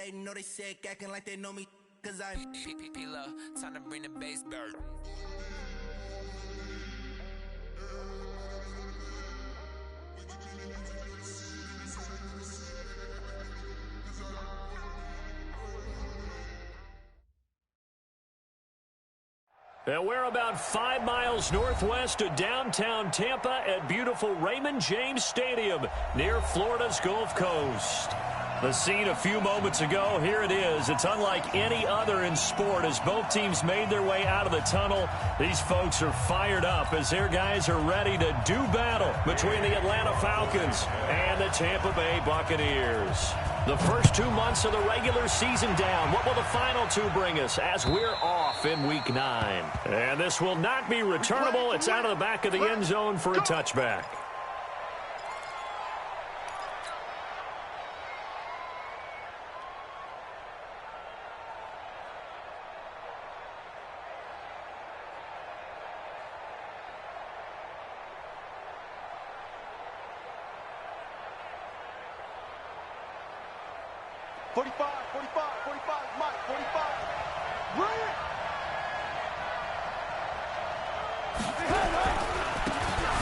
They know they sick, acting like they know me, cause I'm P-Love, time to bring the bass bird. And we're about 5 miles northwest of downtown Tampa at beautiful Raymond James Stadium near Florida's Gulf Coast. The scene a few moments ago, here it is. It's unlike any other in sport as both teams made their way out of the tunnel. These folks are fired up as their guys are ready to do battle between the Atlanta Falcons and the Tampa Bay Buccaneers. The first 2 months of the regular season down. What will the final two bring us as we're off in Week 9? And this will not be returnable. It's out of the back of the end zone for a touchback.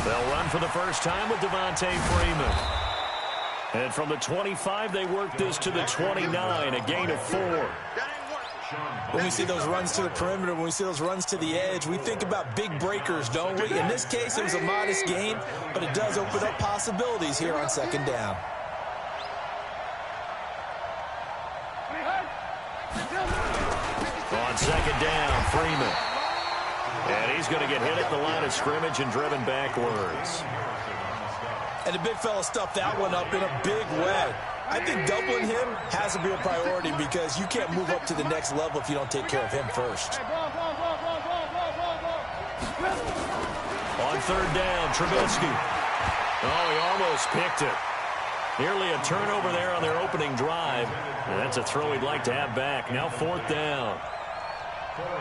They'll run for the first time with Devontae Freeman. And from the 25, they work this to the 29, a gain of 4. When we see those runs to the perimeter, when we see those runs to the edge, we think about big breakers, don't we? In this case, it was a modest gain, but it does open up possibilities here on second down. On second down, Freeman. And he's going to get hit at the line of scrimmage and driven backwards. And the big fella stuffed that one up in a big way. I think doubling him has to be a priority because you can't move up to the next level if you don't take care of him first. On third down, Trubisky. Oh, he almost picked it. Nearly a turnover there on their opening drive. And that's a throw he'd like to have back. Now fourth down.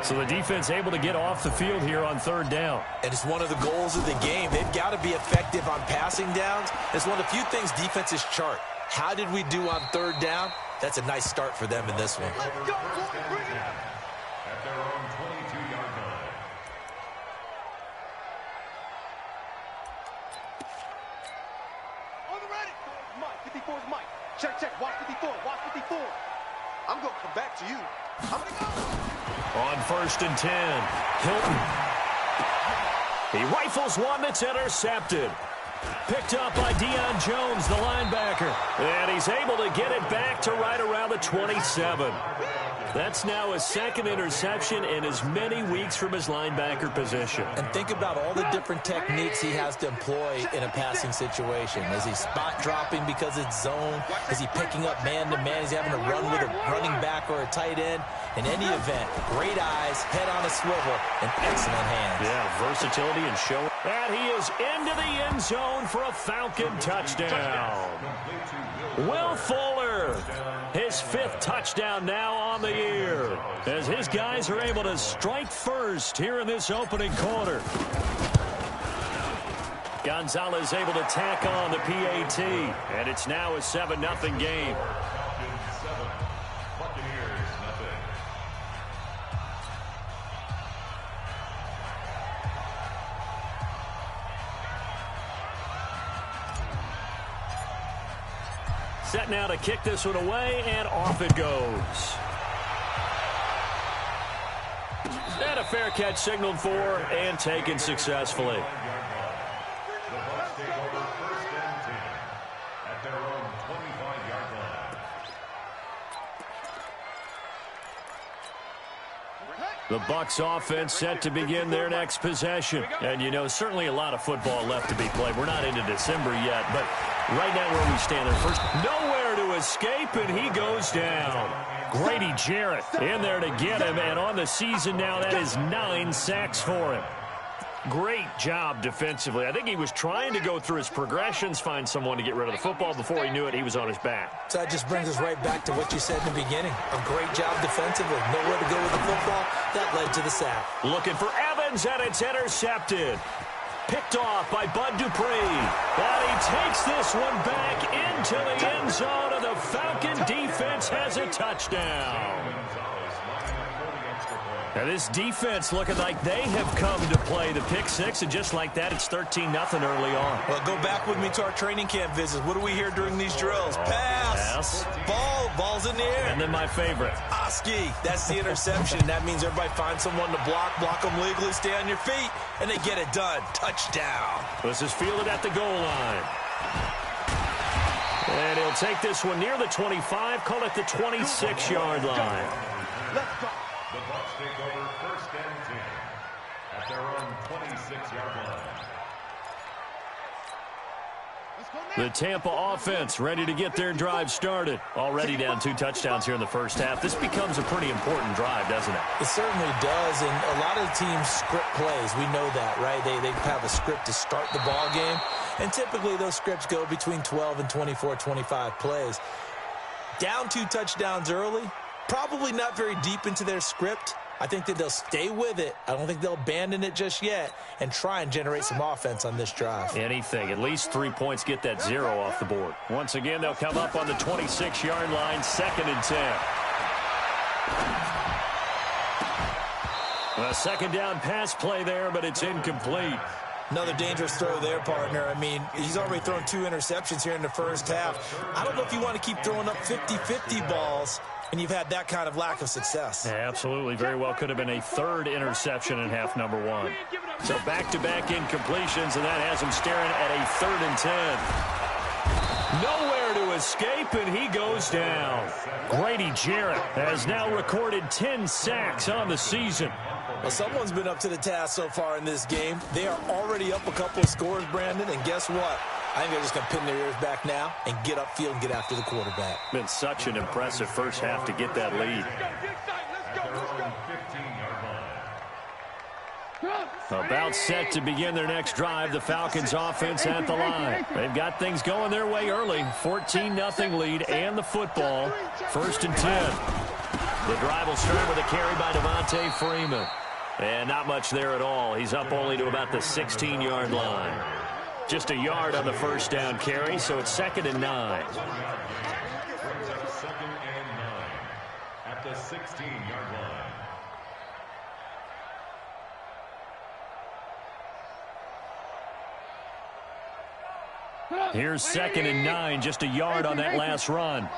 So the defense able to get off the field here on third down. And it's one of the goals of the game. They've got to be effective on passing downs. It's one of the few things defenses chart. How did we do on third down? That's a nice start for them in this one. Let's go, bring it. At their own 22-yard line. On the ready. Mike, 54 is Mike. Check, watch 54, watch 54. I'm going to come back to you. I'm going to go. On first and 10, Hilton. He rifles one that's intercepted. Picked up by Deion Jones, the linebacker. And he's able to get it back to right around the 27. That's now his second interception in as many weeks from his linebacker position. And think about all the different techniques he has to employ in a passing situation. Is he spot dropping because it's zone? Is he picking up man-to-man? Is he having to run with a running back or a tight end? In any event, great eyes, head on a swivel, and excellent hands. Yeah, versatility and show. And he is into the end zone for a Falcon touchdown. Will Fuller, his 5th touchdown now on the year, as his guys are able to strike first here in this opening quarter. Gonzalez able to tack on the PAT, and it's now a 7-0 game. Set now to kick this one away, and off it goes. And a fair catch signaled for and taken successfully. The Bucs take over first and 10 at their own 25-yard line. The Bucs offense set to begin their next possession. And, you know, certainly a lot of football left to be played. We're not into December yet, but right now where we stand there first, nowhere to escape, and he goes down. Grady Jarrett in there to get him, and on the season now, that is 9 sacks for him. Great job defensively. I think he was trying to go through his progressions, find someone to get rid of the football. Before he knew it, he was on his back. So that just brings us right back to what you said in the beginning. A great job defensively. Nowhere to go with the football. That led to the sack. Looking for Evans, and it's intercepted. Picked off by Bud Dupree. And he takes this one back into the end zone, and the Falcon defense has a touchdown. Now this defense looking like they have come to play the pick six, and just like that, it's 13-0 early on. Well, go back with me to our training camp visits. What do we hear during these drills? Pass. Ball's in the air. And then my favorite. Oski, that's the interception. That means everybody finds someone to block them legally, stay on your feet, and they get it done. Touchdown. This is fielded at the goal line. And he'll take this one near the 25, call it the 26-yard line. Let's go. The Bucs take over 1st and 10 at their own 26-yard line. The Tampa offense ready to get their drive started. Already down 2 touchdowns here in the first half. This becomes a pretty important drive, doesn't it? It certainly does, and a lot of the teams script plays. We know that, right? They have a script to start the ball game, and typically those scripts go between 12 and 24, 25 plays. Down 2 touchdowns early, probably not very deep into their script. I think that they'll stay with it. I don't think they'll abandon it just yet and try and generate some offense on this drive. Anything. At least 3 points, get that 0 off the board. Once again, they'll come up on the 26-yard line, 2nd and 10. A second down pass play there, but it's incomplete. Another dangerous throw there, partner. I mean, he's already thrown 2 interceptions here in the first half. I don't know if you want to keep throwing up 50-50 balls, and you've had that kind of lack of success. Yeah, absolutely. Very well could have been a 3rd interception in half number 1. So back-to-back incompletions, and that has him staring at a 3rd and 10. Nowhere to escape, and he goes down. Grady Jarrett has now recorded 10 sacks on the season. Well, someone's been up to the task so far in this game. They are already up a couple of scores, Brandon, and guess what? I think they're just going to pin their ears back now and get upfield and get after the quarterback. Been such an impressive first half to get that lead. About set to begin their next drive, the Falcons offense at the line. They've got things going their way early. 14-0 lead and the football. 1st and 10. The drive will start with a carry by Devontae Freeman. And not much there at all. He's up only to about the 16-yard line. Just a yard on the first down carry, so it's 2nd and 9. 2nd and 9 at the 16-yard line. Here's 2nd and 9, just a yard on that last run.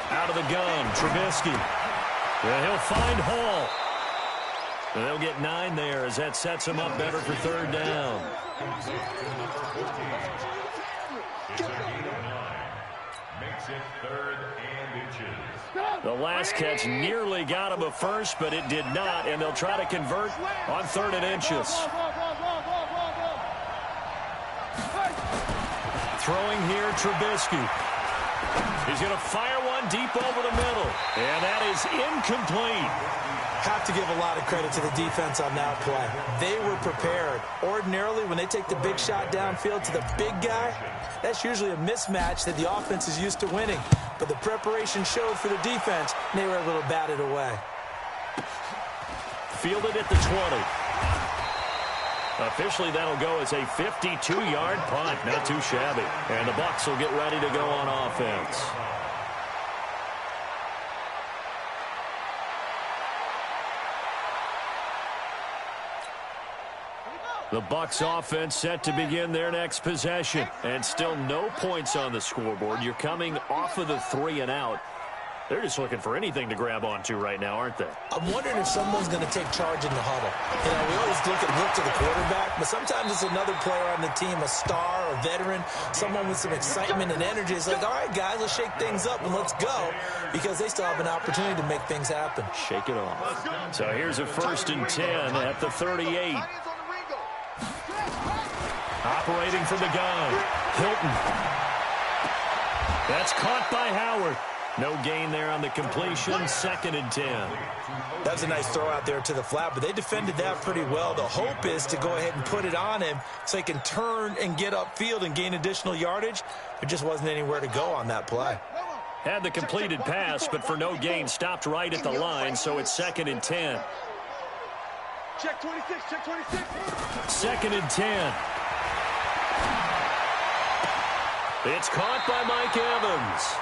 Out of the gun, Trubisky. Well, he'll find Hall. And they'll get 9 there as that sets him up better for 3rd down. Makes it 3rd and inches. The last catch nearly got him a first, but it did not, and they'll try to convert on 3rd and inches. Throwing here, Trubisky. He's going to fire one deep over the middle, and that is incomplete. Have to give a lot of credit to the defense on that play. They were prepared. Ordinarily, when they take the big shot downfield to the big guy, that's usually a mismatch that the offense is used to winning. But the preparation showed for the defense, and they were able to bat it away. Fielded at the 20. Officially, that'll go as a 52-yard punt. Not too shabby. And the Bucs will get ready to go on offense. The Bucs offense set to begin their next possession. And still no points on the scoreboard. You're coming off of the 3 and out. They're just looking for anything to grab onto right now, aren't they? I'm wondering if someone's going to take charge in the huddle. You know, we always look to the quarterback, but sometimes it's another player on the team, a star, a veteran, someone with some excitement and energy. It's like, all right, guys, let's shake things up and let's go, because they still have an opportunity to make things happen. Shake it off. So here's a 1st and 10 at the 38. Operating from the gun, Hilton. That's caught by Howard. No gain there on the completion, 2nd and 10. That was a nice throw out there to the flat, but they defended that pretty well. The hope is to go ahead and put it on him so he can turn and get upfield and gain additional yardage. There just wasn't anywhere to go on that play. Had the completed pass, but for no gain, stopped right at the line, so it's 2nd and 10. Check 26, check 26. 2nd and 10. It's caught by Mike Evans.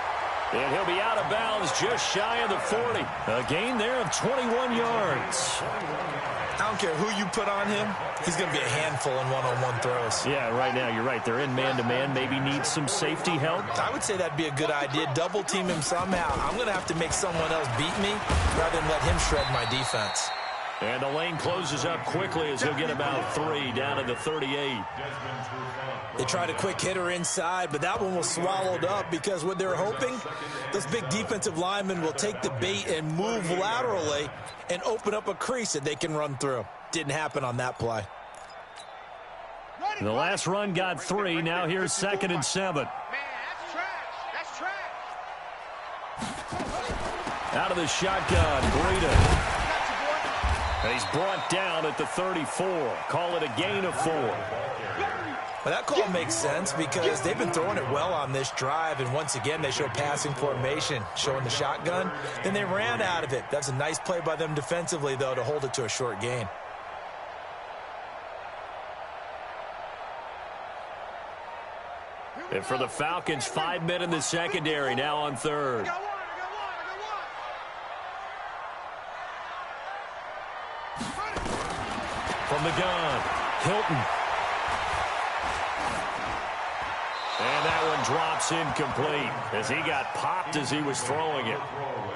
And he'll be out of bounds just shy of the 40. A gain there of 21 yards. I don't care who you put on him. He's going to be a handful in one-on-one throws. Yeah, right now, you're right. They're in man-to-man. Maybe needs some safety help. I would say that'd be a good idea. Double team him somehow. I'm going to have to make someone else beat me rather than let him shred my defense. And the lane closes up quickly as he'll get about 3 down to the 38. They tried a quick hitter inside, but that one was swallowed up because what they're hoping, those big defensive linemen will take the bait and move laterally and open up a crease that they can run through. Didn't happen on that play. The last run got 3. Now here's 2nd and 7. Man, that's trash. That's trash. Out of the shotgun, Breida. He's brought down at the 34. Call it a gain of 4. Well, that call makes sense because they've been throwing it well on this drive, and once again they show passing formation, showing the shotgun. Then they ran out of it. That's a nice play by them defensively, though, to hold it to a short gain. And for the Falcons, 5 men in the secondary, now on 3rd. From the gun, Hilton. And that one drops incomplete as he got popped as he was throwing it.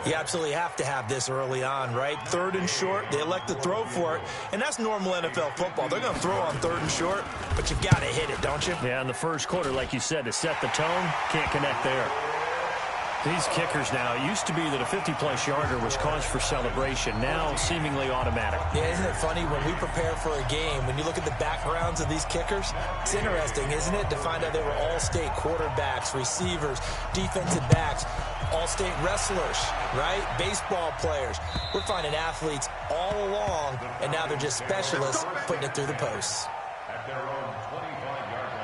You absolutely have to have this early on, right? 3rd and short, they elect to throw for it, and that's normal NFL football. They're going to throw on 3rd and short, but you got to hit it, don't you? Yeah, in the first quarter, like you said, to set the tone, can't connect there. These kickers now, it used to be that a 50-plus yarder was cause for celebration. Now, seemingly automatic. Yeah, isn't it funny when we prepare for a game, when you look at the backgrounds of these kickers, it's interesting, isn't it, to find out they were all-state quarterbacks, receivers, defensive backs, all-state wrestlers, right? Baseball players. We're finding athletes all along, and now they're just specialists putting it through the posts. At their own 25-yard line.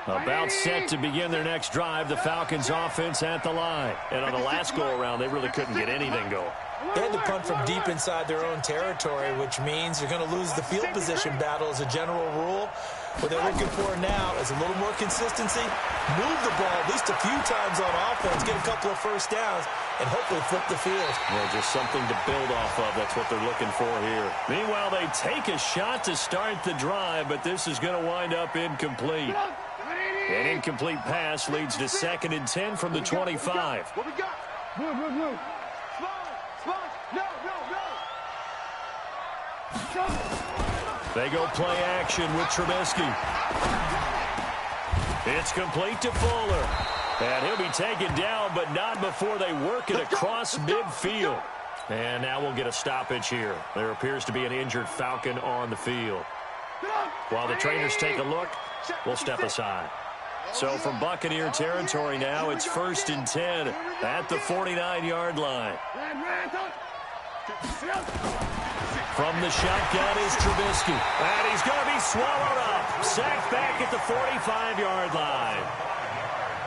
About set to begin their next drive, the Falcons offense at the line. And on the last go-around, they really couldn't get anything going. They had to punt from deep inside their own territory, which means you're going to lose the field position battle as a general rule. What they're looking for now is a little more consistency, move the ball at least a few times on offense, get a couple of first downs, and hopefully flip the field. Well, just something to build off of. That's what they're looking for here. Meanwhile, they take a shot to start the drive, but this is going to wind up incomplete. An incomplete pass leads to 2nd and 10 from the 25. What we got? Move. No. They go play action with Trubisky. It's complete to Fuller. And he'll be taken down, but not before they work it across midfield. And now we'll get a stoppage here. There appears to be an injured Falcon on the field. While the trainers take a look, we'll step aside. So from Buccaneer territory now, it's 1st and 10 at the 49-yard line. From the shotgun is Trubisky. And he's going to be swallowed up. Sacked back at the 45-yard line.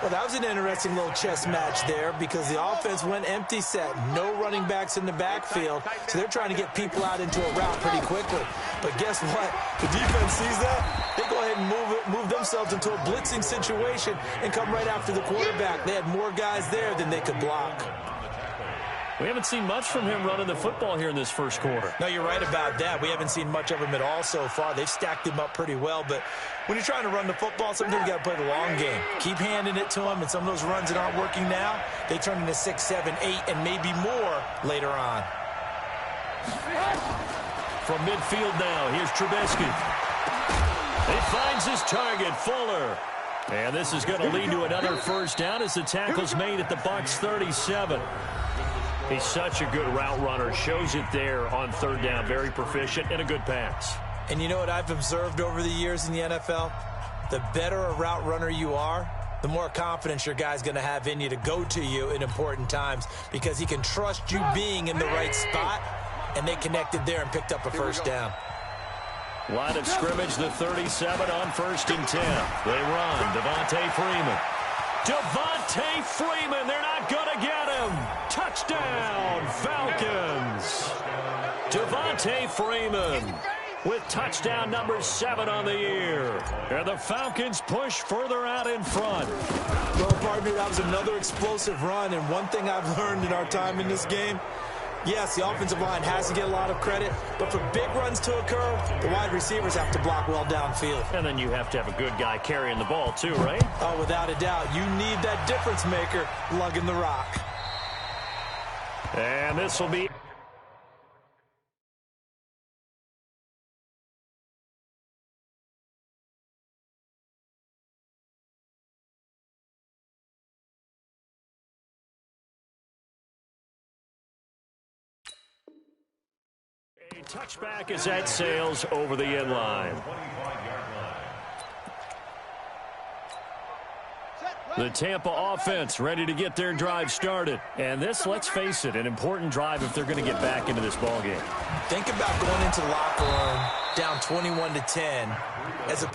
Well, that was an interesting little chess match there because the offense went empty set. No running backs in the backfield, so they're trying to get people out into a route pretty quickly. But guess what? The defense sees that. They go ahead and move themselves into a blitzing situation and come right after the quarterback. They had more guys there than they could block. We haven't seen much from him running the football here in this first quarter. No, you're right about that. We haven't seen much of him at all so far. They've stacked him up pretty well, but when you're trying to run the football, sometimes you got to play the long game. Keep handing it to him, and some of those runs that aren't working now, they turn into 6, 7, 8, and maybe more later on. From midfield now, here's Trubisky. He finds his target, Fuller. And this is going to lead to another first down as the tackle's made at the Bucs 37. He's such a good route runner. Shows it there on 3rd down. Very proficient and a good pass. And you know what I've observed over the years in the NFL? The better a route runner you are, the more confidence your guy's going to have in you to go to you in important times because he can trust you being in the right spot, and they connected there and picked up a first down. Line of scrimmage, the 37 on 1st and 10. They run. Devontae Freeman. Devontae Freeman. They're not going to get him. Touchdown, Falcons. Devontae Freeman with touchdown number 7 on the year. And the Falcons push further out in front. Well, partner, that was another explosive run. And one thing I've learned in our time in this game, yes, the offensive line has to get a lot of credit, but for big runs to occur, the wide receivers have to block well downfield. And then you have to have a good guy carrying the ball too, right? Oh, without a doubt. You need that difference maker lugging the rock. And this will be... A touchback is at Sales over the end line. The Tampa offense ready to get their drive started. And this, let's face it, an important drive if they're going to get back into this ballgame. Think about going into the locker room down 21-10 as a...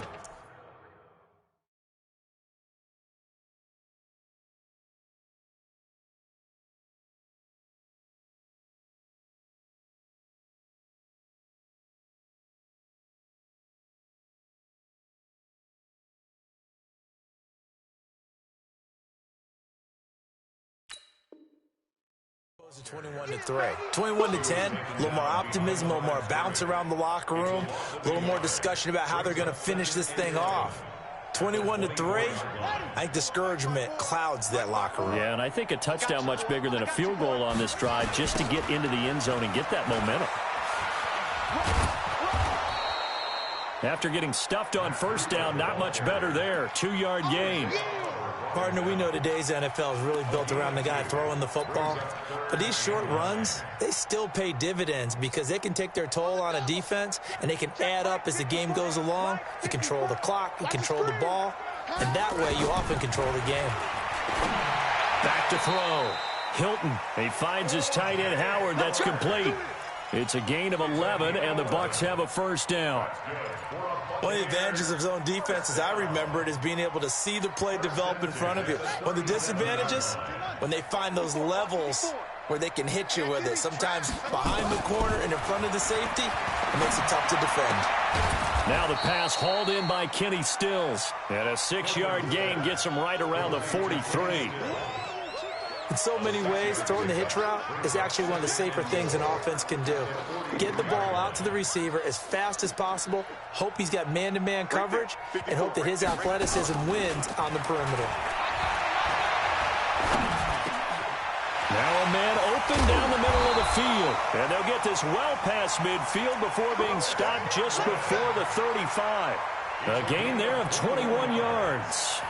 to 21-3. 21-10, a little more optimism, a little more bounce around the locker room, a little more discussion about how they're going to finish this thing off. 21-3, I think discouragement clouds that locker room. Yeah, and I think a touchdown much bigger than a field goal on this drive just to get into the end zone and get that momentum. After getting stuffed on 1st down, not much better there. 2-yard gain. Partner, we know today's NFL is really built around the guy throwing the football. But these short runs, they still pay dividends because they can take their toll on a defense, and they can add up as the game goes along. You control the clock, you control the ball, and that way you often control the game. Back to throw. Hilton, he finds his tight end Howard. That's complete. It's a gain of 11, and the Bucs have a 1st down. One of the advantages of zone defense, as I remember it, is being able to see the play develop in front of you. One of the disadvantages, when they find those levels where they can hit you with it, sometimes behind the corner and in front of the safety, it makes it tough to defend. Now the pass hauled in by Kenny Stills, and a 6-yard gain gets him right around the 43. In so many ways, throwing the hitch route is actually one of the safer things an offense can do. Get the ball out to the receiver as fast as possible, hope he's got man-to-man coverage, and hope that his athleticism wins on the perimeter. Now a man open down the middle of the field, and they'll get this well past midfield before being stopped just before the 35. A gain there of 21 yards.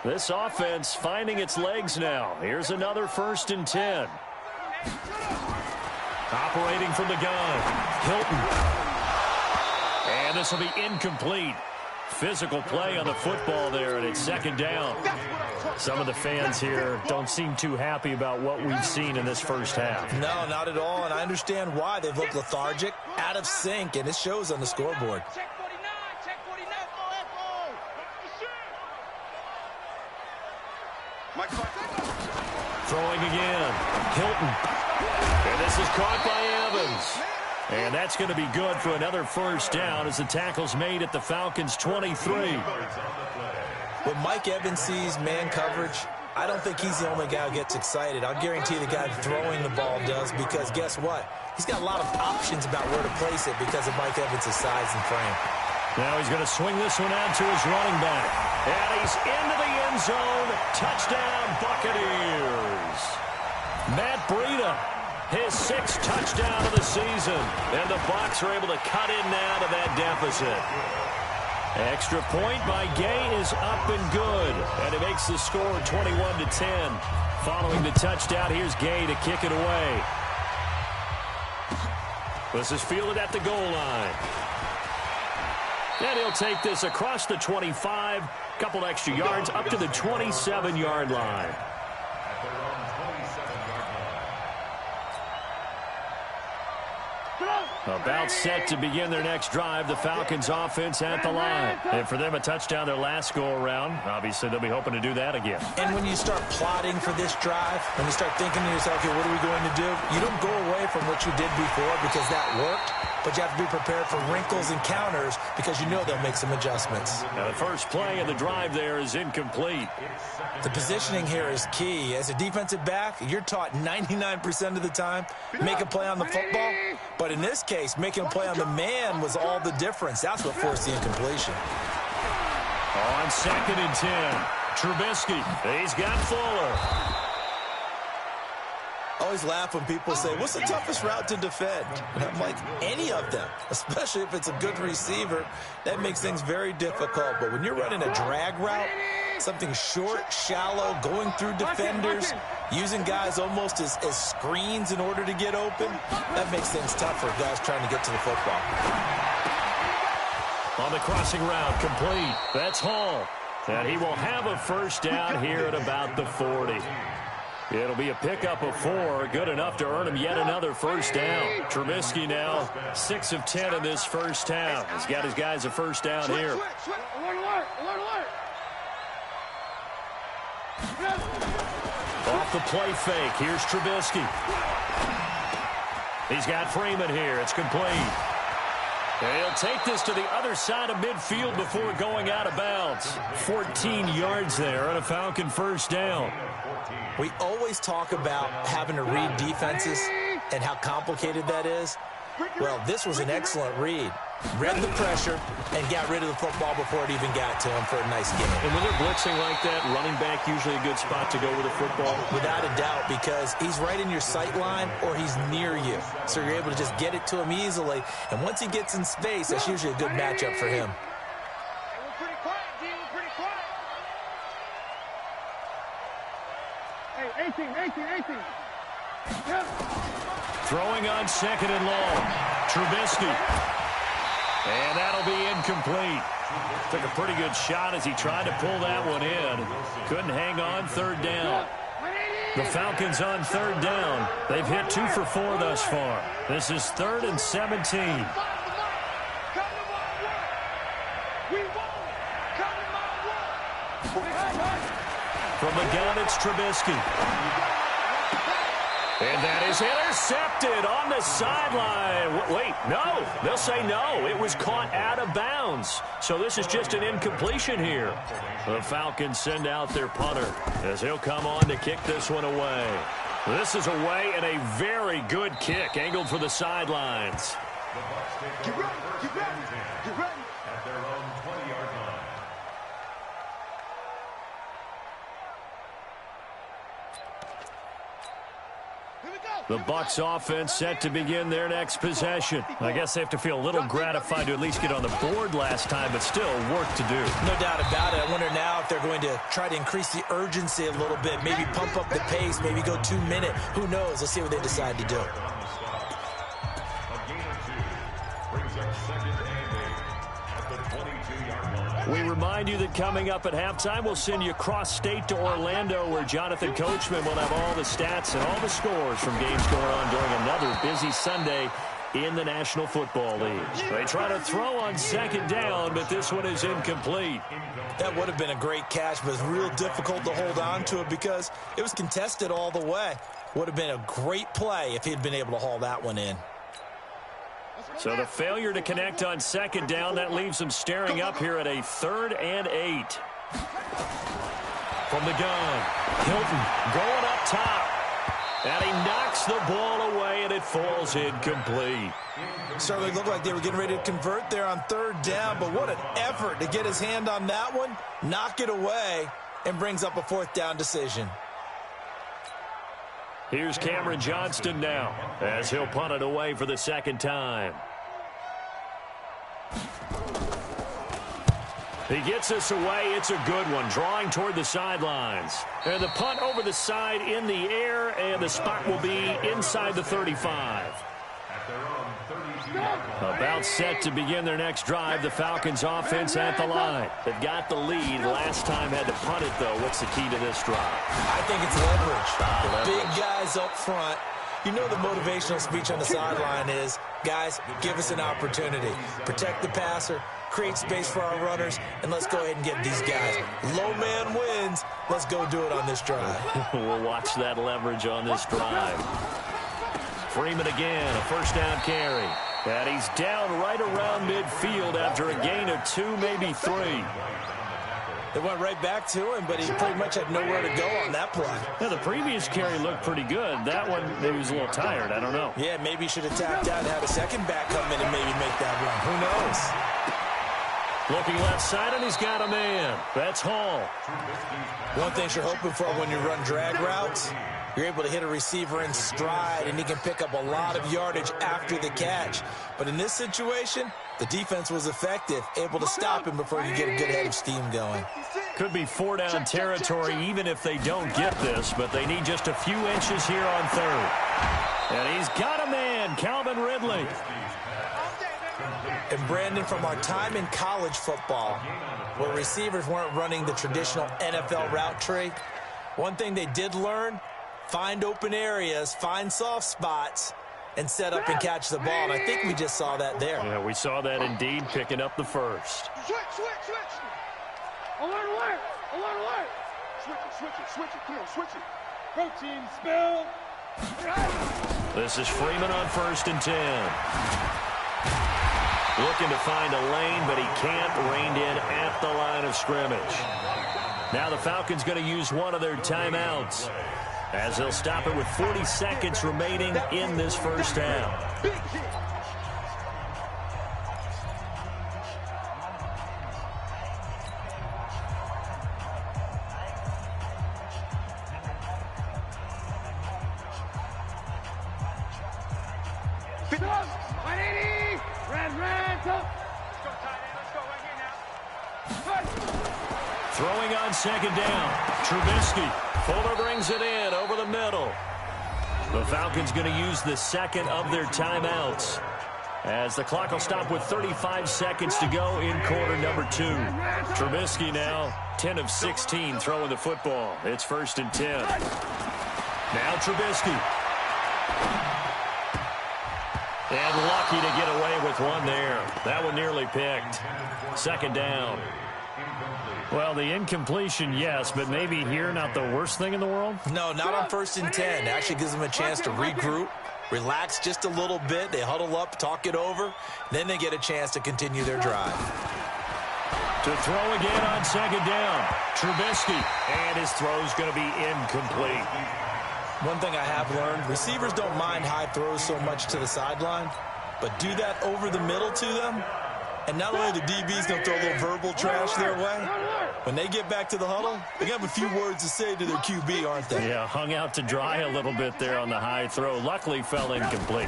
This offense finding its legs now. Here's another 1st and 10. Operating from the gun, Hilton. And this will be incomplete. Physical play on the football there, and it's 2nd down. Some of the fans here don't seem too happy about what we've seen in this 1st half. No, not at all, and I understand why. They've looked lethargic, out of sync, and it shows on the scoreboard. Throwing again, Hilton. And this is caught by Evans. And that's going to be good for another 1st down as the tackle's made at the Falcons' 23. When Mike Evans sees man coverage, I don't think he's the only guy who gets excited. I'll guarantee the guy throwing the ball does, because guess what? He's got a lot of options about where to place it because of Mike Evans' size and frame. Now he's going to swing this one out to his running back. And he's into the end zone. Touchdown, Buccaneers. Matt Breida, his 6th touchdown of the season. And the Bucs are able to cut in now to that deficit. Extra point by Gay is up and good. And it makes the score 21-10. Following the touchdown, here's Gay to kick it away. This is fielded at the goal line. And he'll take this across the 25, couple extra yards, up to the 27-yard line. About set to begin their next drive, the Falcons offense at the line. And for them, a touchdown their last go-around. Obviously, they'll be hoping to do that again. And when you start plotting for this drive, when you start thinking to yourself, okay, what are we going to do? You don't go away from what you did before because that worked, but you have to be prepared for wrinkles and counters because you know they'll make some adjustments. Now, the first play of the drive there is incomplete. The positioning here is key. As a defensive back, you're taught 99% of the time, make a play on the football. But in this case, making a play on the man was all the difference. That's what forced the incompletion. On 2nd and 10, Trubisky. He's got Fuller. I always laugh when people say, what's the toughest route to defend? And I'm like, any of them, especially if it's a good receiver. That makes things very difficult. But when you're running a drag route, something short, shallow, going through defenders, using guys almost as screens in order to get open, that makes things tough for guys trying to get to the football. On the crossing route, complete. That's Hall. And he will have a first down here at about the 40. It'll be a pickup of 4, good enough to earn him yet another first down. Trubisky now 6 of 10 in this first half. He's got his guys a first down here. Alert, alert. Off the play fake, here's Trubisky. He's got Freeman here, it's complete. He'll take this to the other side of midfield before going out of bounds. 14 yards there on a Falcon first down. We always talk about having to read defenses and how complicated that is. Well, this was an excellent read. Read the pressure and got rid of the football before it even got to him for a nice game. And when they're blitzing like that, running back usually a good spot to go with the football? Without a doubt, because he's right in your sight line or he's near you. So you're able to just get it to him easily. And once he gets in space, that's usually a good matchup for him. We're pretty quiet, D. We're pretty quiet. Hey, 18. Yep. Throwing on 2nd and long. Trubisky. And that'll be incomplete. Took a pretty good shot as he tried to pull that one in. Couldn't hang on 3rd down. The Falcons on 3rd down. They've hit 2 for 4 thus far. This is 3rd and 17. From the gun, it's Trubisky. And that is intercepted on the sideline. Wait, no. They'll say no. It was caught out of bounds. So this is just an incompletion here. The Falcons send out their punter as he'll come on to kick this one away. This is away and a very good kick angled for the sidelines. Get ready. At their own 20-yard line. The Bucs offense set to begin their next possession. I guess they have to feel a little gratified to at least get on the board last time, but still work to do. No doubt about it. I wonder now if they're going to try to increase the urgency a little bit, maybe pump up the pace, maybe go 2 minute. Who knows? Let's see what they decide to do. A gain of 2 brings up 2nd and 8 at the 22-yard line. We remind you that coming up at halftime, we'll send you cross-state to Orlando, where Jonathan Coachman will have all the stats and all the scores from games going on during another busy Sunday in the National Football League. They try to throw on 2nd down, but this one is incomplete. That would have been a great catch, but it's real difficult to hold on to it because it was contested all the way. Would have been a great play if he'd been able to haul that one in. So the failure to connect on 2nd down, that leaves them staring up here at a 3rd and 8. From the gun, Hilton going up top. And he knocks the ball away, and it falls incomplete. Certainly looked like they were getting ready to convert there on 3rd down, but what an effort to get his hand on that one, knock it away, and brings up a 4th down decision. Here's Cameron Johnston now as he'll punt it away for the 2nd time. He gets us away. It's a good one, drawing toward the sidelines. And the punt over the side in the air, and the spot will be inside the 35. At their own 32 About set to begin their next drive. The Falcons offense at the line. They've got the lead. Last time had to punt it, though. What's the key to this drive? I think it's leverage. The big guys up front. You know the motivational speech on the sideline is, guys, give us an opportunity. Protect the passer, create space for our runners, and let's go ahead and get these guys. Low man wins. Let's go do it on this drive. We'll watch that leverage on this drive. Freeman again, a first down carry. And he's down right around midfield after a gain of 2, maybe 3. They went right back to him, but he pretty much had nowhere to go on that play. Yeah, the previous carry looked pretty good. That one, maybe was a little tired. I don't know. Yeah, maybe he should have tapped out and had a second back come in and maybe make that run. Who knows? Looking left side, and he's got a man. That's Hall. One thing you're hoping for when you run drag routes, you're able to hit a receiver in stride, and he can pick up a lot of yardage after the catch. But in this situation, the defense was effective, able to stop him before you get a good head of steam going. Could be 4-down territory even if they don't get this, but they need just a few inches here on third. And he's got a man, Calvin Ridley. And Brandon, from our time in college football, where receivers weren't running the traditional NFL route tree, one thing they did learn, find open areas, find soft spots, and set up and catch the ball. And I think we just saw that there. Yeah, we saw that indeed, picking up the first. Switch. Alert. Switch it. Come on, switch it. Protein spill. This is Freeman on 1st and 10. Looking to find a lane, but he can't. Reined in at the line of scrimmage. Now the Falcons going to use one of their timeouts, as they'll stop it with 40 seconds remaining in this first half. Throwing on 2nd down. Trubisky. Fuller brings it in over the middle. The Falcons going to use the second of their timeouts, as the clock will stop with 35 seconds to go in quarter number 2. Trubisky now 10 of 16 throwing the football. It's 1st and 10. Now Trubisky. And lucky to get away with one there. That one nearly picked. 2nd down. Well, the incompletion, yes, but maybe here not the worst thing in the world? No, not on 1st and 10. It actually gives them a chance to regroup, relax just a little bit. They huddle up, talk it over. Then they get a chance to continue their drive. To throw again on 2nd down. Trubisky. And his throw's going to be incomplete. One thing I have learned, receivers don't mind high throws so much to the sideline, but do that over the middle to them, and not only the DB's going to throw a little verbal trash their way, when they get back to the huddle, they have a few words to say to their QB, aren't they? Yeah, hung out to dry a little bit there on the high throw. Luckily fell incomplete.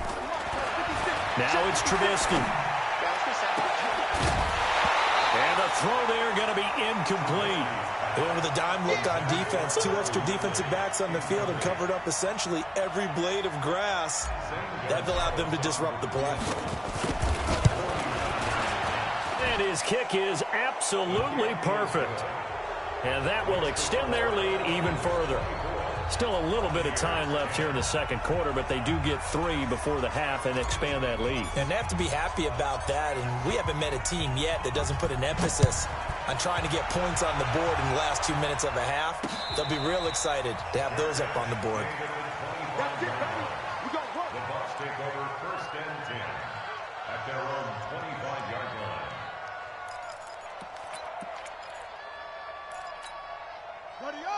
Now it's Trubisky. And the throw there going to be incomplete. And with a dime look on defense, 2 extra defensive backs on the field and covered up essentially every blade of grass. That allowed them to disrupt the play. And his kick is absolutely perfect. And that will extend their lead even further. Still a little bit of time left here in the 2nd quarter, but they do get 3 before the half and expand that lead. And they have to be happy about that. And we haven't met a team yet that doesn't put an emphasis on trying to get points on the board in the last 2 minutes of a half. They'll be real excited to have those up on the board. The Bucs take over 1st and 10 at their own 25-yard line.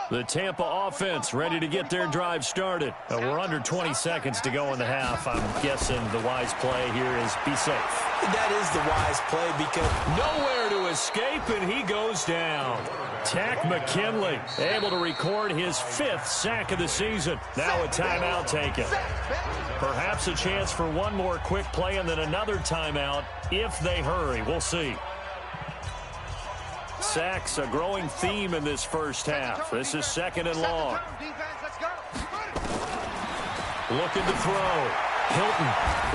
The Tampa offense ready to get their drive started. We're under 20 seconds to go in the half. I'm guessing the wise play here is be safe. That is the wise play because nowhere to escape, and he goes down. Tack McKinley able to record his 5th sack of the season. Now a timeout taken. Perhaps a chance for one more quick play and then another timeout if they hurry. We'll see. Sacks, a growing theme in this first half. This is 2nd and long. Looking to throw. Hilton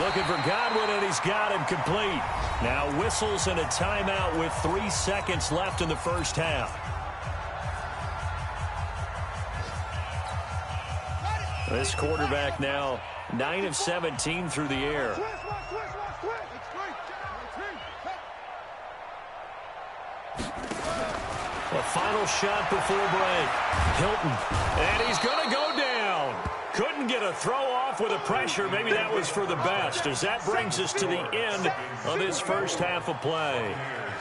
looking for Godwin, and he's got him complete. Now whistles and a timeout with 3 seconds left in the first half. This quarterback now 9 of 17 through the air. The final shot before break. Hilton, and he's going to go down. Couldn't get a throw off with the pressure. Maybe that was for the best, as that brings us to the end of this first half of play.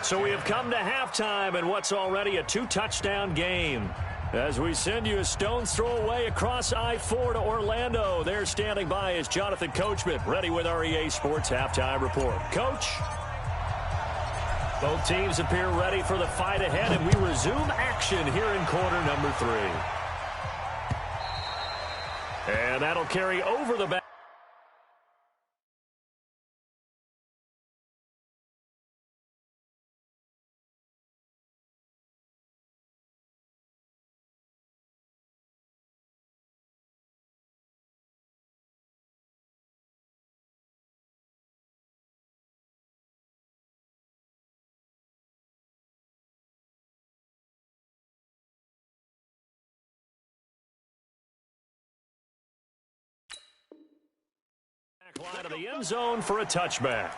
So we have come to halftime in what's already a 2-touchdown game. As we send you a stone's throw away across I-4 to Orlando. There standing by is Jonathan Coachman, ready with our EA Sports Halftime Report. Coach? Both teams appear ready for the fight ahead, and we resume action here in quarter number 3. And that'll carry over the back. Line of the end zone for a touchback.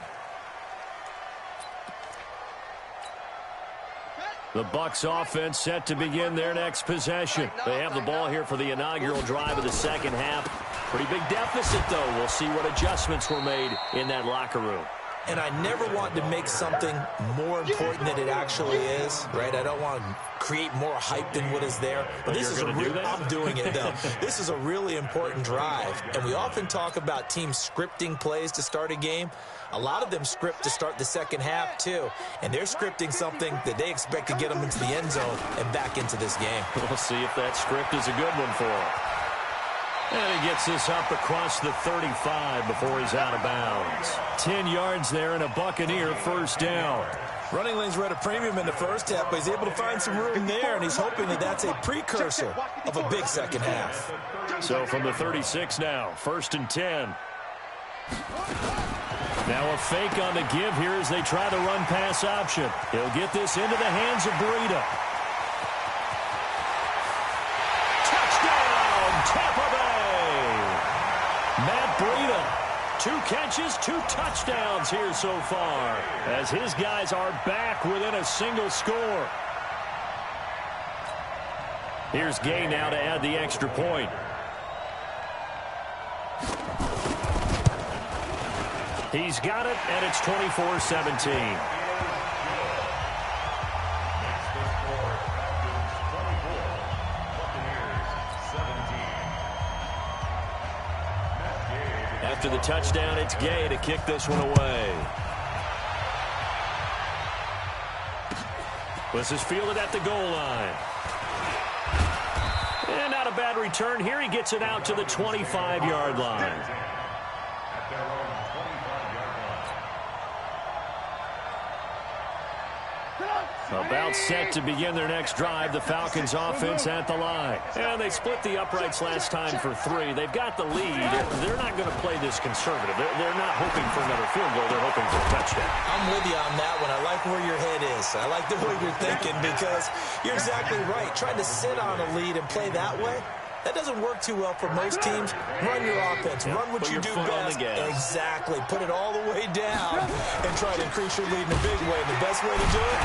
The Bucs offense set to begin their next possession. They have the ball here for the inaugural drive of the second half. Pretty big deficit, though. We'll see what adjustments were made in that locker room. And I never want to make something more important than it actually is, right? I don't want to create more hype than what is there. But this is I'm doing it, though. This is a really important drive. And we often talk about teams scripting plays to start a game. A lot of them script to start the second half, too. And they're scripting something that they expect to get them into the end zone and back into this game. We'll see if that script is a good one for them. And he gets this up across the 35 before he's out of bounds. 10 yards there and a Buccaneer first down. Running lanes were at a premium in the first half, but he's able to find some room there, and he's hoping that that's a precursor of a big second half. So from the 36 now, 1st and 10. Now a fake on the give here as they try the run-pass option. He'll get this into the hands of Breida. Touchdown, Tampa Bay! Matt Breida, 2 catches, 2 touchdowns here so far, as his guys are back within a single score. Here's Gay now to add the extra point. He's got it, and it's 24-17. After the touchdown, it's Gay to kick this one away. This is fielded at the goal line. And not a bad return here. He gets it out to the 25-yard line. About set to begin their next drive, the Falcons offense at the line. And they split the uprights last time for 3. They've got the lead. They're not going to play this conservative. They're not hoping for another field goal. They're hoping for a touchdown. I'm with you on that one. I like where your head is. I like the way you're thinking, because you're exactly right. Trying to sit on a lead and play that way, that doesn't work too well for most teams. Run your offense. Run what you do best. Exactly. Put it all the way down and try to increase your lead in a big way. And the best way to do it,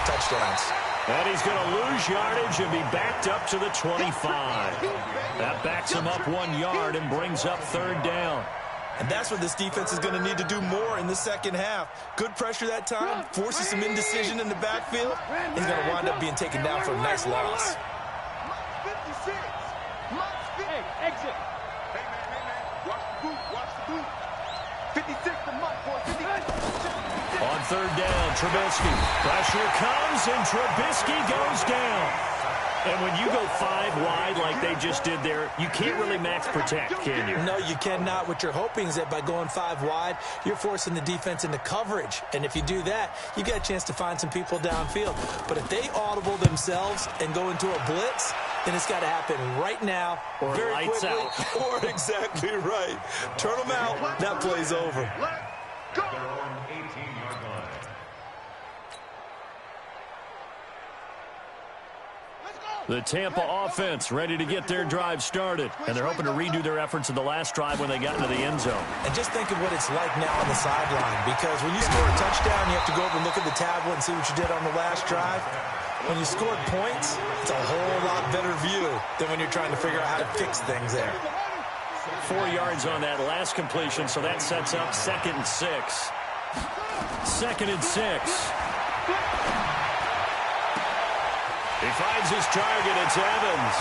touchdowns. And he's going to lose yardage and be backed up to the 25. That backs him up 1 yard and brings up 3rd down. And that's what this defense is going to need to do more in the second half. Good pressure that time, forces some indecision in the backfield. He's going to wind up being taken down for a nice loss. Exit. Hey, man. Watch the boot. Watch the boot. 56 to Mike, boy. 56. On 3rd down, Trubisky. Pressure comes, and Trubisky goes down. And when you go 5 wide like they just did there, you can't really max protect, can you? No, you cannot. What you're hoping is that by going 5 wide, you're forcing the defense into coverage. And if you do that, you got a chance to find some people downfield. But if they audible themselves and go into a blitz, then it's got to happen right now, or very lights quickly, out. or exactly right. Turn them out, that play's over. At their own 18-yard line. The Tampa offense ready to get their drive started, and they're hoping to redo their efforts in the last drive when they got into the end zone. And just think of what it's like now on the sideline, because when you score a touchdown, you have to go over and look at the tablet and see what you did on the last drive. When you scored points, it's a whole lot better view than when you're trying to figure out how to fix things there. 4 yards on that last completion, so that sets up 2nd and 6. 2nd and 6. He finds his target. It's Evans.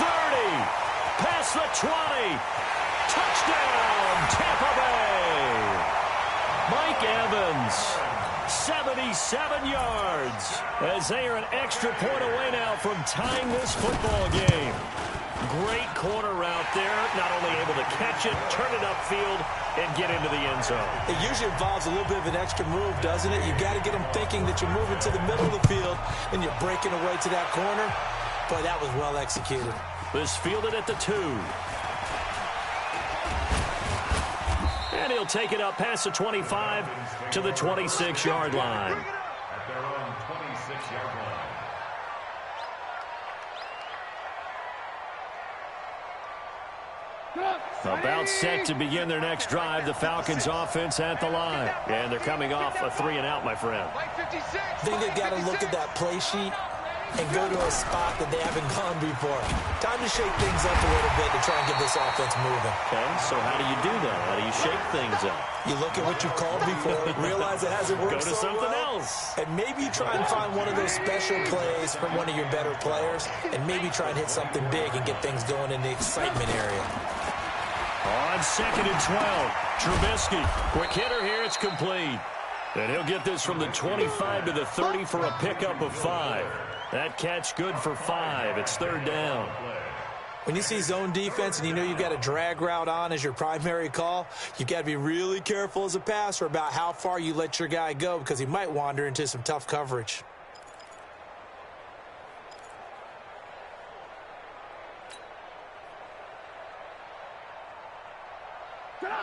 30. Past the 20. Touchdown, Tampa Bay. Mike Evans, 77 yards, as they are an extra point away now from tying this football game. Great corner route there. Not only able to catch it, turn it upfield, and get into the end zone. It usually involves a little bit of an extra move, doesn't it? You've got to get them thinking that you're moving to the middle of the field and you're breaking away to that corner. Boy, that was well executed. This fielded at the 2. And he'll take it up past the 25 to the 26-yard line. At their own 26-yard line. About set to begin their next drive, the Falcons offense at the line. And they're coming off a 3-and-out, my friend. I think they've got to look at that play sheet and go to a spot that they haven't gone before. Time to shake things up a little bit to try and get this offense moving. Okay, so how do you do that? How do you shake things up? You look at what you've called before, realize it hasn't worked Go to so something well, else. and maybe you try and find one of those special plays from one of your better players, and maybe try and hit something big and get things going in the excitement area. On 2nd and 12, Trubisky. Quick hitter here, it's complete. And he'll get this from the 25 to the 30 for a pickup of 5. That catch good for 5. It's 3rd down. When you see zone defense and you know you've got a drag route on as your primary call, you've got to be really careful as a passer about how far you let your guy go, because he might wander into some tough coverage.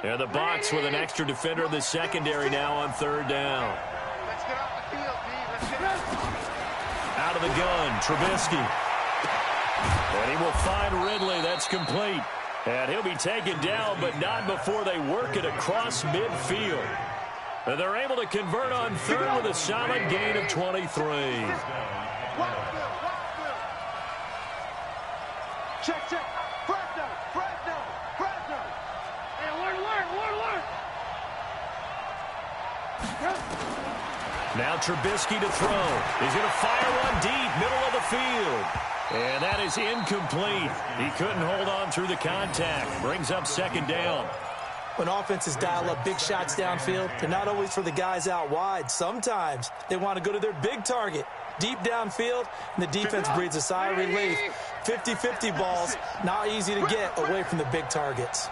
And the box with an extra defender in the secondary now on 3rd down. Let's get off the field, D. Let's get out. Out of the gun, Trubisky. And he will find Ridley. That's complete. And he'll be taken down, but not before they work it across midfield. And they're able to convert on 3rd with a solid gain of 23. Check, check. Fresno, Fresno, Fresno. Hey, alert, alert, alert, alert. Now Trubisky to throw. He's going to fire one deep, middle of the field. And that is incomplete. He couldn't hold on through the contact. Brings up 2nd down. When offenses dial up big shots downfield, they're not always for the guys out wide. Sometimes they want to go to their big target, deep downfield, and the defense breathes a sigh of relief. 50-50 balls, not easy to get away from the big targets.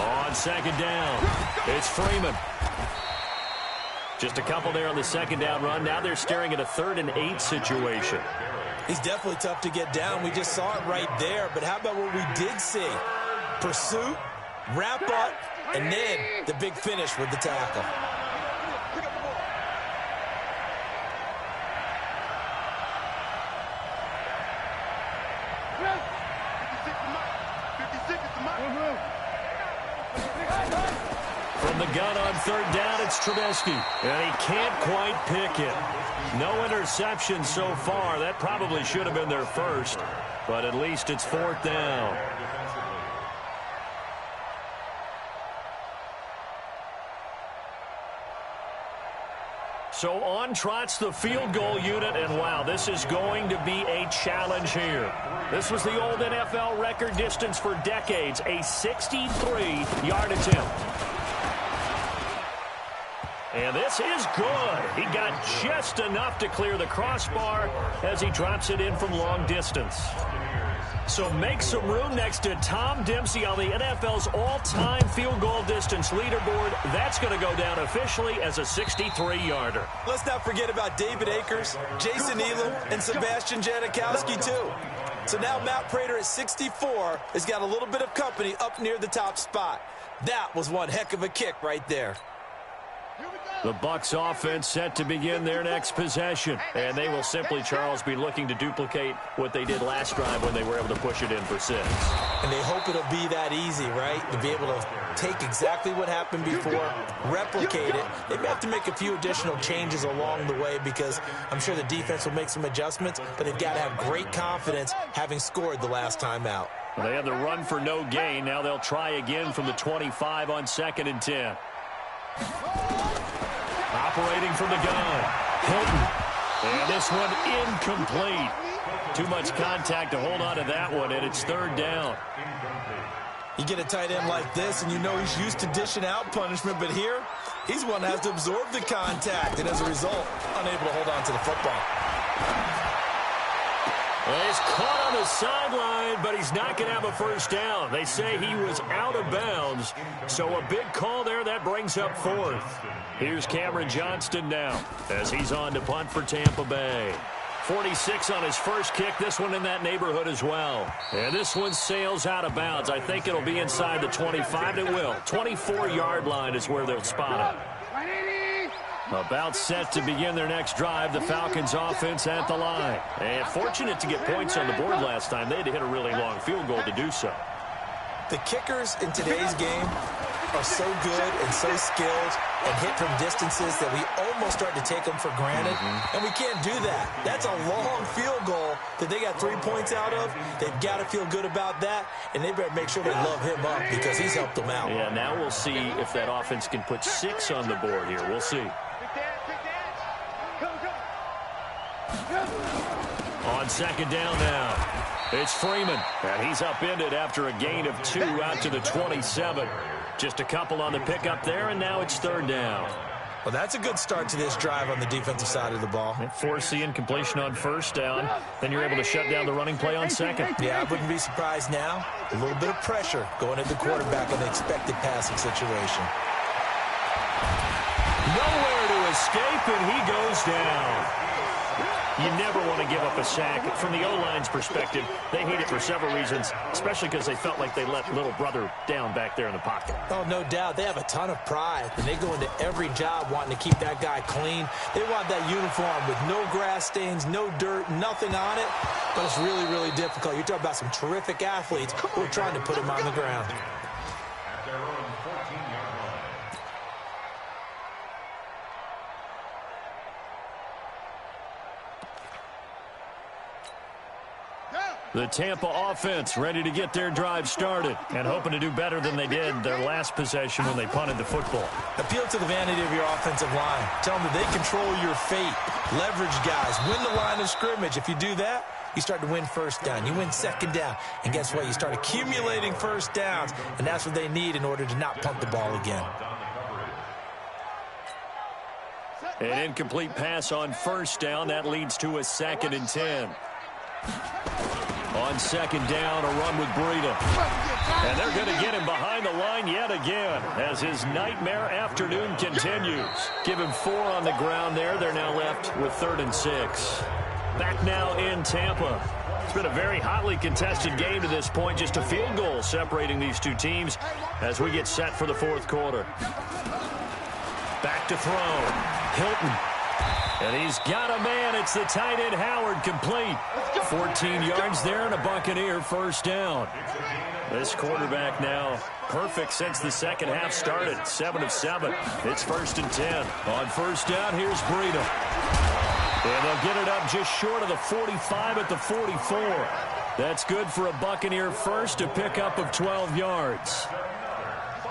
On 2nd down, it's Freeman. Just a couple there on the 2nd down run. Now they're staring at a 3rd and 8 situation. He's definitely tough to get down. We just saw it right there. But how about what we did see? Pursuit, wrap up, and then the big finish with the tackle. From the gun on 3rd down, it's Trubisky. And he can't quite pick it. No interception so far. That probably should have been their first. But at least it's 4th down. So on trots the field goal unit, and wow, this is going to be a challenge here. This was the old NFL record distance for decades, a 63-yard attempt. And this is good. He got just enough to clear the crossbar as he drops it in from long distance. So make some room next to Tom Dempsey on the NFL's all-time field goal distance leaderboard. That's going to go down officially as a 63-yarder. Let's not forget about David Akers, Jason Elam, and Sebastian Janikowski, too. So now Matt Prater at 64 has got a little bit of company up near the top spot. That was one heck of a kick right there. The Bucs offense set to begin their next possession. And they will simply, Charles, be looking to duplicate what they did last drive when they were able to push it in for 6. And they hope it'll be that easy, right? To be able to take exactly what happened before, replicate it. They may have to make a few additional changes along the way because I'm sure the defense will make some adjustments, but they've got to have great confidence having scored the last time out. Well, they had the run for no gain. Now they'll try again from the 25 on 2nd and 10. Operating from the gun, Hilton. And this one incomplete. Too much contact to hold on to that one, and it's 3rd down. You get a tight end like this, and you know he's used to dishing out punishment, but here, he's one that has to absorb the contact, and as a result, unable to hold on to the football. Well, he's caught on the sideline, but he's not going to have a 1st down. They say he was out of bounds, so a big call there that brings up 4th. Here's Cameron Johnston now as he's on to punt for Tampa Bay. 46 on his first kick, this one in that neighborhood as well. And this one sails out of bounds. I think it'll be inside the 25. It will. 24-yard line is where they'll spot it. About set to begin their next drive, the Falcons offense at the line. And fortunate to get points on the board last time. They had to hit a really long field goal to do so. The kickers in today's game are so good and so skilled and hit from distances that we almost start to take them for granted, and we can't do that. That's a long field goal that they got 3 points out of. They've got to feel good about that, and they better make sure they love him up because he's helped them out. Yeah, now we'll see if that offense can put 6 on the board here. We'll see. On 2nd down now, it's Freeman, and he's upended after a gain of 2 out to the 27. Just a couple on the pickup there, and now it's 3rd down. Well, that's a good start to this drive on the defensive side of the ball. Force the incompletion on 1st down. Then you're able to shut down the running play on 2nd. Yeah, I wouldn't be surprised now. A little bit of pressure going at the quarterback in the expected passing situation. Nowhere to escape, and he goes down. You never want to give up a sack. From the O-line's perspective, they hate it for several reasons, especially because they felt like they let little brother down back there in the pocket. Oh, no doubt. They have a ton of pride, and they go into every job wanting to keep that guy clean. They want that uniform with no grass stains, no dirt, nothing on it, but it's really, really difficult. You're talking about some terrific athletes who are trying to put him on the ground. At their own 14-yard line. The Tampa offense ready to get their drive started and hoping to do better than they did their last possession when they punted the football. Appeal to the vanity of your offensive line. Tell them that they control your fate. Leverage guys. Win the line of scrimmage. If you do that, you start to win 1st down. You win 2nd down. And guess what? You start accumulating 1st downs, and that's what they need in order to not punt the ball again. An incomplete pass on 1st down. That leads to a 2nd and 10. On 2nd down, a run with Breida. And they're going to get him behind the line yet again as his nightmare afternoon continues. Give him 4 on the ground there. They're now left with 3rd and 6. Back now in Tampa. It's been a very hotly contested game to this point. Just a field goal separating these two teams as we get set for the 4th quarter. Back to throw. Hilton. And he's got a man. It's the tight end Howard, complete. 14 yards there and a Buccaneer 1st down. This quarterback now perfect since the second half started. 7 of 7. It's 1st and 10. On 1st down, here's Breida. And they'll get it up just short of the 45 at the 44. That's good for a Buccaneer first, a pickup of 12 yards.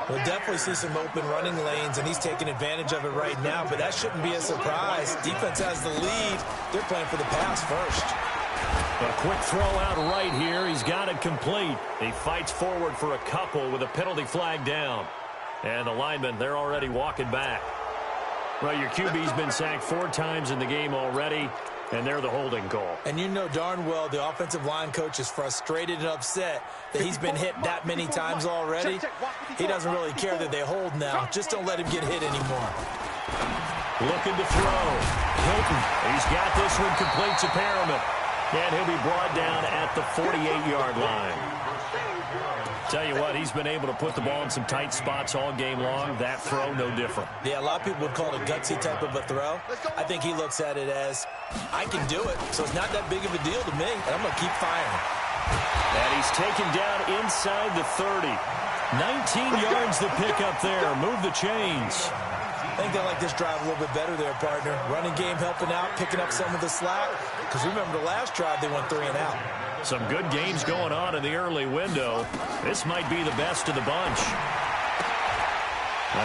We'll definitely see some open running lanes, and he's taking advantage of it right now, but that shouldn't be a surprise. Defense has the lead. They're playing for the pass first. A quick throw out right here. He's got it complete. He fights forward for a couple with a penalty flag down. And the linemen, they're already walking back. Well, your QB's been sacked 4 times in the game already. and they're the holding call. And you know darn well the offensive line coach is frustrated and upset that he's been hit that many times already. He doesn't really care that they hold now. Just don't let him get hit anymore. Looking to throw. Hilton, he's got this one complete to Perriman. And he'll be brought down at the 48-yard line. Tell you what, he's been able to put the ball in some tight spots all game long. That throw, no different. Yeah, a lot of people would call it a gutsy type of a throw. I think he looks at it as, I can do it, so it's not that big of a deal to me, and I'm going to keep firing. And he's taken down inside the 30. 19 yards to pick up there. Move the chains. I think they like this drive a little bit better there, partner. Running game helping out, picking up some of the slack. Because remember the last drive, they went 3 and out. Some good games going on in the early window. This might be the best of the bunch.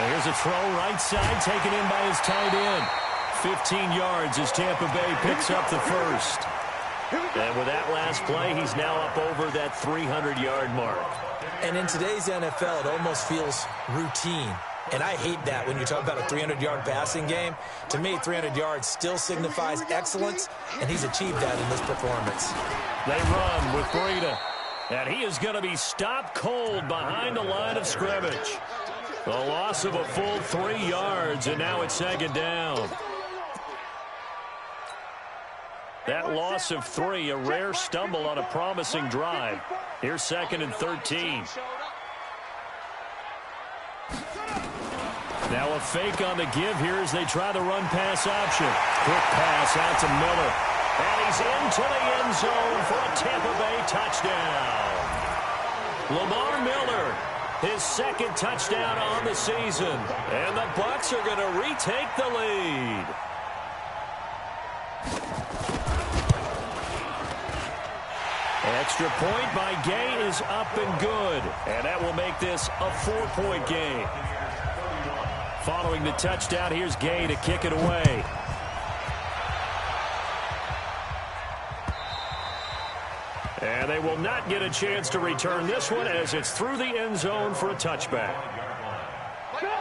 Here's a throw right side, taken in by his tight end. 15 yards as Tampa Bay picks up the first. And with that last play, he's now up over that 300-yard mark. And in today's NFL, it almost feels routine. And I hate that when you talk about a 300-yard passing game. To me, 300 yards still signifies excellence, and he's achieved that in this performance. They run with Breida, and he is going to be stopped cold behind the line of scrimmage. A loss of a full 3 yards, and now it's second down. That loss of 3, a rare stumble on a promising drive. Here's 2nd and 13. Now a fake on the give here as they try the run-pass option. Quick pass out to Miller. And he's into the end zone for a Tampa Bay touchdown. Lamar Miller, his 2nd touchdown on the season. And the Bucs are going to retake the lead. Extra point by Gay is up and good. And that will make this a 4-point game. Following the touchdown, here's Gay to kick it away. And they will not get a chance to return this one as it's through the end zone for a touchback.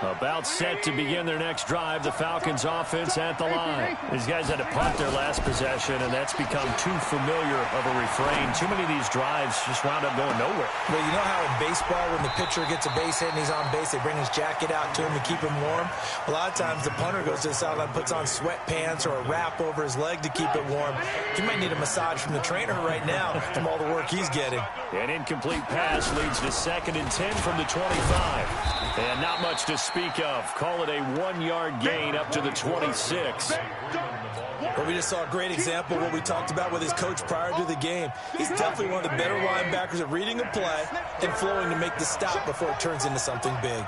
About set to begin their next drive, the Falcons offense at the line. These guys had to punt their last possession, and that's become too familiar of a refrain. Too many of these drives just wound up going nowhere. Well, you know how in baseball, when the pitcher gets a base hit and he's on base, they bring his jacket out to him to keep him warm? A lot of times the punter goes to the sideline, puts on sweatpants or a wrap over his leg to keep it warm. He might need a massage from the trainer right now from all the work he's getting. An incomplete pass leads to 2nd and 10 from the 25. And not much to speak of. Call it a 1-yard gain up to the 26. Well, we just saw a great example of what we talked about with his coach prior to the game. He's definitely one of the better linebackers at reading a play and flowing to make the stop before it turns into something big.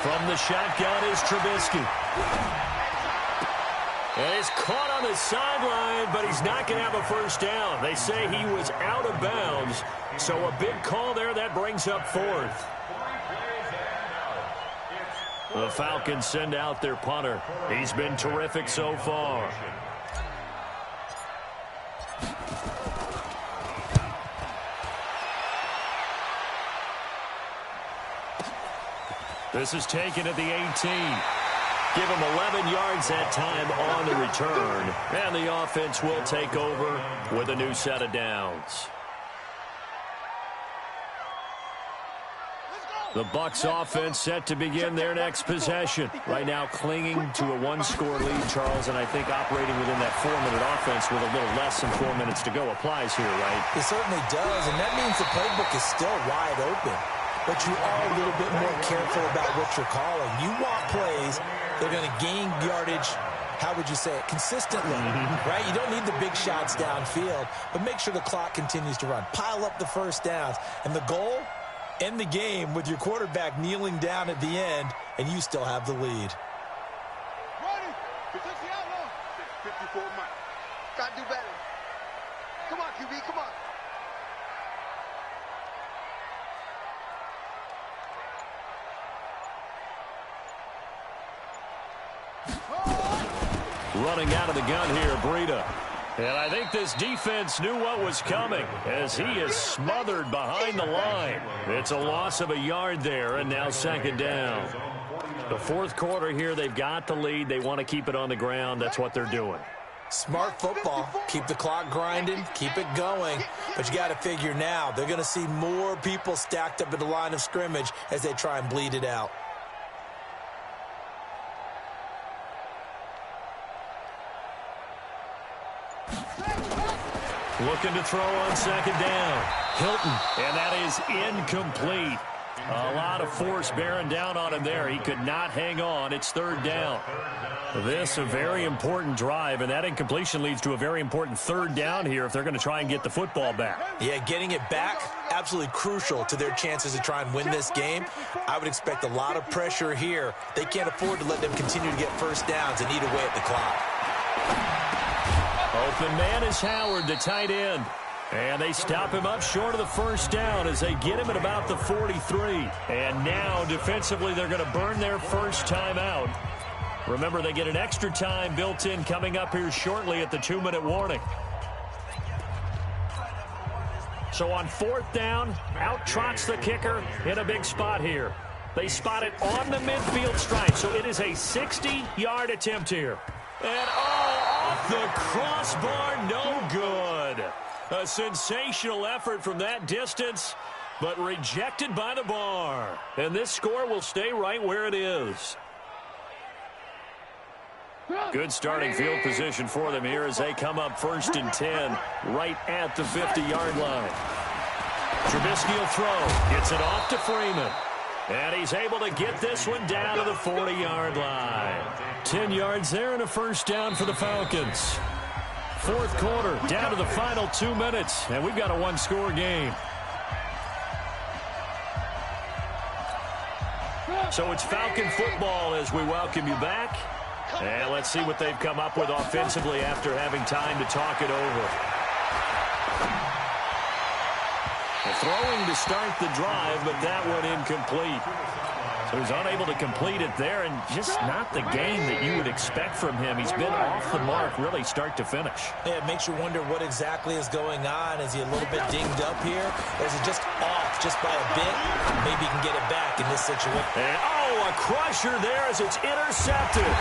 From the shotgun is Trubisky. And he's caught on the sideline, but he's not going to have a first down. They say he was out of bounds, so a big call there. That brings up 4th. The Falcons send out their punter. He's been terrific so far. This is taken at the 18. Give him 11 yards that time on the return. And the offense will take over with a new set of downs. The Bucs offense set to begin their next possession. Right now clinging to a 1-score lead, Charles, and I think operating within that 4-minute offense with a little less than 4 minutes to go applies here, right? It certainly does, and that means the playbook is still wide open. But you are a little bit more careful about what you're calling. You want plays they're going to gain yardage, how would you say it, consistently, right? You don't need the big shots downfield, but make sure the clock continues to run. Pile up the first downs. And the goal, end the game with your quarterback kneeling down at the end, and you still have the lead. Ready? 54 Mike. Got to do better. Come on, QB, come on. Running out of the gun here, Breida. And I think this defense knew what was coming as he is smothered behind the line. It's a loss of a yard there, and now 2nd down. The fourth quarter here, they've got the lead. They want to keep it on the ground. That's what they're doing. Smart football. Keep the clock grinding, keep it going. But you got to figure now, they're going to see more people stacked up at the line of scrimmage as they try and bleed it out. Looking to throw on second down. Hilton, and that is incomplete. A lot of force bearing down on him there. He could not hang on. It's third down. This a very important drive, and that incompletion leads to a very important third down here if they're going to try and get the football back. Yeah, getting it back, absolutely crucial to their chances to try and win this game. I would expect a lot of pressure here. They can't afford to let them continue to get first downs and eat away at the clock. Open man is Howard, the tight end. And they stop him up short of the first down as they get him at about the 43. And now, defensively, they're going to burn their first time out. Remember, they get an extra time built in coming up here shortly at the 2-minute warning. So on fourth down, out trots the kicker in a big spot here. They spot it on the midfield stripe, so it is a 60-yard attempt here. And, off the crossbar, no good. A sensational effort from that distance, but rejected by the bar. And this score will stay right where it is. Good starting field position for them here as they come up 1st and 10, right at the 50-yard line. Trubisky will throw, gets it off to Freeman. And he's able to get this one down to the 40-yard line. 10 yards there and a first down for the Falcons. Fourth quarter, down to the final 2 minutes, and we've got a one-score game. So it's Falcon football as we welcome you back. And let's see what they've come up with offensively after having time to talk it over. Throwing to start the drive, but that one incomplete. So he's unable to complete it there, and just not the game that you would expect from him. He's been off the mark really start to finish. Yeah, it makes you wonder what exactly is going on. Is he a little bit dinged up here, or is it just off just by a bit? Maybe he can get it back in this situation. And, a crusher there as it's intercepted.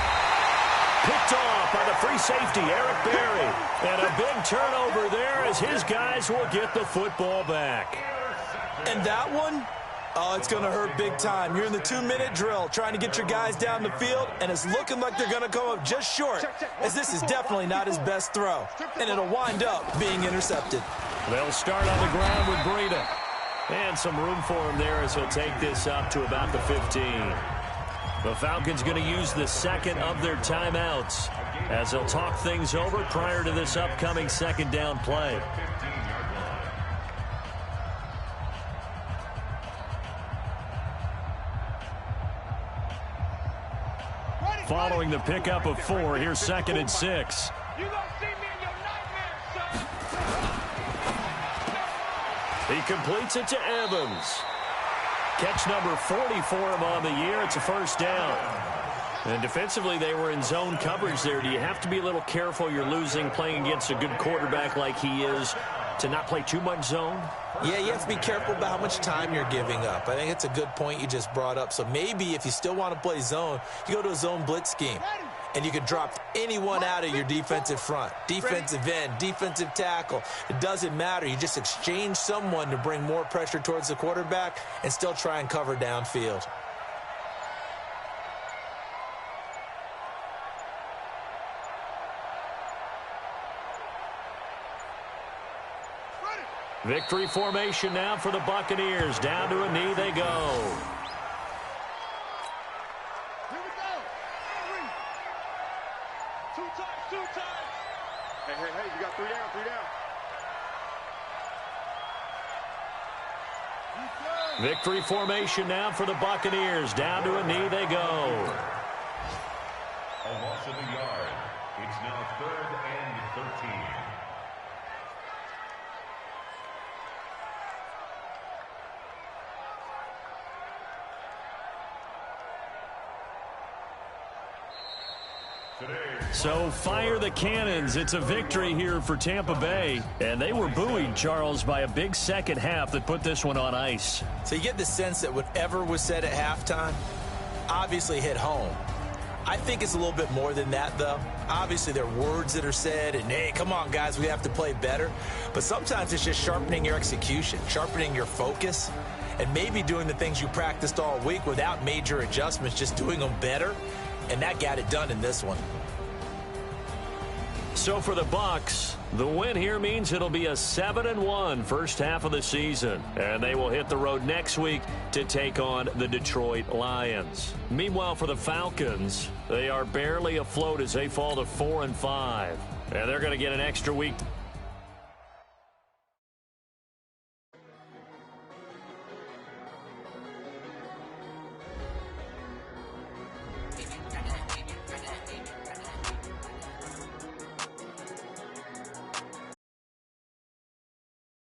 Picked off by the free safety, Eric Berry. And a big turnover there as his guys will get the football back. And that one, it's going to hurt big time. You're in the 2-minute drill trying to get your guys down the field, and it's looking like they're going to come up just short, as this is definitely not his best throw. And it'll wind up being intercepted. They'll start on the ground with Breida. And some room for him there as he'll take this up to about the 15. The Falcons going to use the second of their timeouts as they'll talk things over prior to this upcoming second down play. Following the pickup of 4, here's 2nd and 6. He completes it to Evans. Catch number 40 for him on the year. It's a first down. And defensively, they were in zone coverage there. Do you have to be a little careful? You're losing playing against a good quarterback like he is to not play too much zone? Yeah, you have to be careful about how much time you're giving up. I think it's a good point you just brought up. So maybe if you still want to play zone, you go to a zone blitz scheme. And you can drop anyone out of your defensive front, defensive end, defensive tackle. It doesn't matter. You just exchange someone to bring more pressure towards the quarterback and still try and cover downfield. Victory formation now for the Buccaneers. Down to a knee they go. Hey, you got 3 down, 3 down. Victory formation now for the Buccaneers. Down to a knee they go. A loss of a yard. It's now 3rd and 13. So fire the cannons. It's a victory here for Tampa Bay. And they were buoyed, Charles, by a big second half that put this one on ice. So you get the sense that whatever was said at halftime, obviously hit home. I think it's a little bit more than that, though. Obviously, there are words that are said, and, hey, come on, guys, we have to play better. But sometimes it's just sharpening your execution, sharpening your focus, and maybe doing the things you practiced all week without major adjustments, just doing them better. And that got it done in this one. So for the Bucks, the win here means it'll be a 7-1 first half of the season. And they will hit the road next week to take on the Detroit Lions. Meanwhile, for the Falcons, they are barely afloat as they fall to 4-5. And they're going to get an extra week